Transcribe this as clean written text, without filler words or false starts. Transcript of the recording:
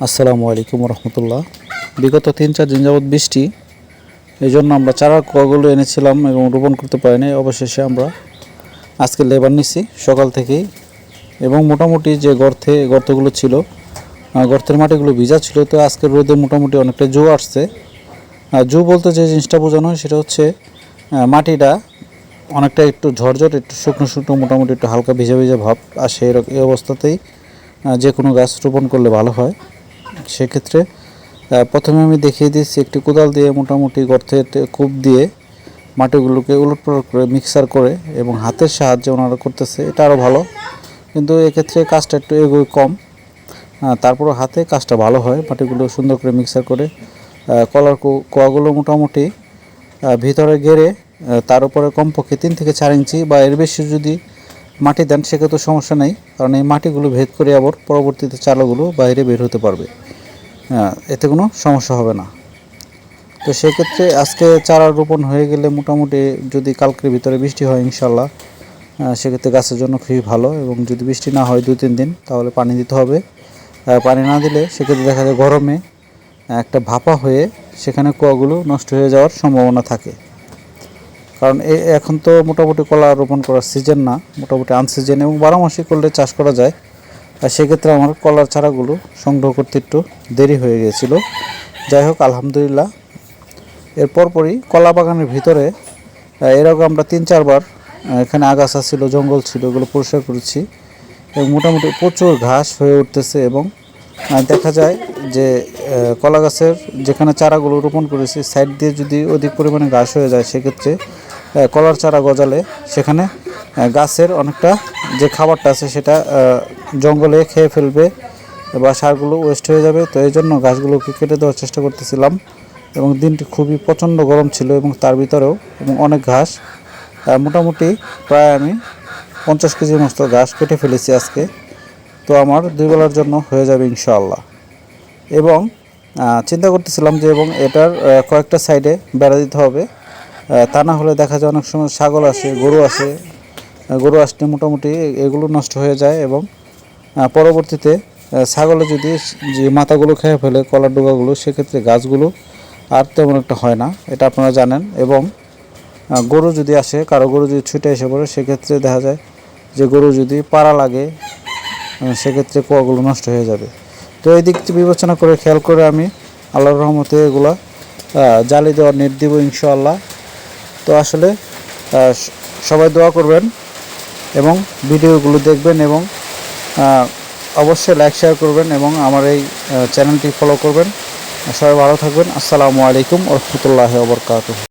আসসালামু আলাইকুম রহমতুল্লাহ। বিগত 3-4 দিন যাবৎ বৃষ্টি, এই জন্য আমরা চারার কোয়াগুলো এনেছিলাম এবং রোপণ করতে পারিনি। অবশেষে আমরা আজকে লেবার নিছি সকাল থেকেই, এবং মোটামুটি যে গর্তগুলো ছিল, গর্তের মাটিগুলো ভিজা ছিল। তো আজকের রোদে মোটামুটি অনেকটা জো আসছে। জো বলতে যে জিনিসটা বোঝানো হয় সেটা হচ্ছে মাটিটা অনেকটা একটু ঝরঝর, একটু শুকনো শুকনো, মোটামুটি একটু হালকা ভিজা ভিজা ভাব আসে। এই অবস্থাতেই যে কোনো গাছ রোপণ করলে ভালো হয়। সেক্ষেত্রে প্রথমে আমি দেখিয়ে দিচ্ছি, একটি কোদাল দিয়ে মোটামুটি গর্তে কূপ দিয়ে মাটিগুলোকে উলটপালট করে মিক্সার করে এবং হাতের সাহায্যে ওনারা করতেছে, এটা আরও ভালো। কিন্তু এক্ষেত্রে কাজটা একটু এগোয় কম, তারপরও হাতে কাজটা ভালো হয়। মাটিগুলো সুন্দর করে মিক্সার করে কলার কোয়াগুলো মোটামুটি ভিতরে গেড়ে তার উপরে কমপক্ষে 3 থেকে 4 ইঞ্চি বা এর বেশি যদি মাটি দেন সেক্ষেত্রে সমস্যা নেই, কারণ এই মাটিগুলো ভেদ করে আবার পরবর্তীতে চারাগুলো বাইরে বের হতে পারবে। এতে কোনো সমস্যা হবে না। তো সেক্ষেত্রে আজকে চারা রোপণ হয়ে গেলে মোটামুটি যদি কালকের ভিতরে বৃষ্টি হয় ইনশাল্লাহ, সেক্ষেত্রে গাছের জন্য খুবই ভালো। এবং যদি বৃষ্টি না হয় 2-3 দিন, তাহলে পানি দিতে হবে। পানি না দিলে সেক্ষেত্রে দেখা যায় গরমে একটা ভাপা হয়ে সেখানে কোয়াগুলো নষ্ট হয়ে যাওয়ার সম্ভাবনা থাকে। কারণ এখন তো মোটামুটি কলা রোপণ করার সিজন না, মোটামুটি আনসিজন, এবং 12 মাসই করলে চাষ করা যায়। আর সেক্ষেত্রে আমার কলার চারাগুলো সংগ্রহ করতে একটু দেরি হয়ে গিয়েছিল। যাই হোক, আলহামদুলিল্লাহ, এর পরপরই কলা বাগানের ভিতরে এরকম আমরা 3-4 বার এখানে আগাছা ছিল, জঙ্গল ছিল, এগুলো পরিষ্কার করেছি। এবং মোটামুটি প্রচুর ঘাস হয়ে উঠতেছে। এবং দেখা যায় যে কলা গাছের যেখানে চারাগুলো রোপণ করেছি সাইড দিয়ে যদি অধিক পরিমাণে ঘাস হয়ে যায়, সেক্ষেত্রে কলার চারা গজালে সেখানে গাছের অনেকটা যে খাবারটা আছে সেটা জঙ্গলে খেয়ে ফেলবে বা সারগুলো ওয়েস্ট হয়ে যাবে। তো এই জন্য গাছগুলোকে কেটে দেওয়ার চেষ্টা করতেছিলাম। এবং দিনটি খুবই প্রচণ্ড গরম ছিল, এবং তার ভিতরেও এবং অনেক ঘাস, মোটামুটি প্রায় আমি 50 কেজির মতো ঘাস কেটে ফেলেছি আজকে। তো আমার 2 বেলার জন্য হয়ে যাবে ইনশাআল্লাহ। এবং চিন্তা করতেছিলাম যে এবং এটার কয়েকটা সাইডে বেড়া দিতে হবে, তা না হলে দেখা যায় অনেক সময় ছাগল আসে, গরু আসলে মোটামুটি এগুলো নষ্ট হয়ে যায়। এবং পরবর্তীতে ছাগলে যদি যে মাথাগুলো খেয়ে ফেলে কলার ডোগাগুলো, সেক্ষেত্রে গাছগুলো আর তেমন একটা হয় না, এটা আপনারা জানেন। এবং গরু যদি আসে, কারো গরু যদি ছুটে এসে পড়ে, সেক্ষেত্রে দেখা যায় যে গরু যদি পাড়া লাগে, সেক্ষেত্রে কোয়াগুলো নষ্ট হয়ে যাবে। তো এই দিকটি বিবেচনা করে খেয়াল করে আমি আল্লাহর রহমতে এগুলা জালি দেওয়ার নেট দিব ইনশাআল্লাহ। তো আসলে সবাই দোয়া করবেন এবং ভিডিওগুলো দেখবেন, এবং অবশ্যই লাইক শেয়ার করবেন, এবং আমার এই চ্যানেলটি ফলো করবেন। সবাই ভালো থাকবেন। আসসালামু আলাইকুম ওয়া রাহমাতুল্লাহি ওয়া বারাকাতুহু।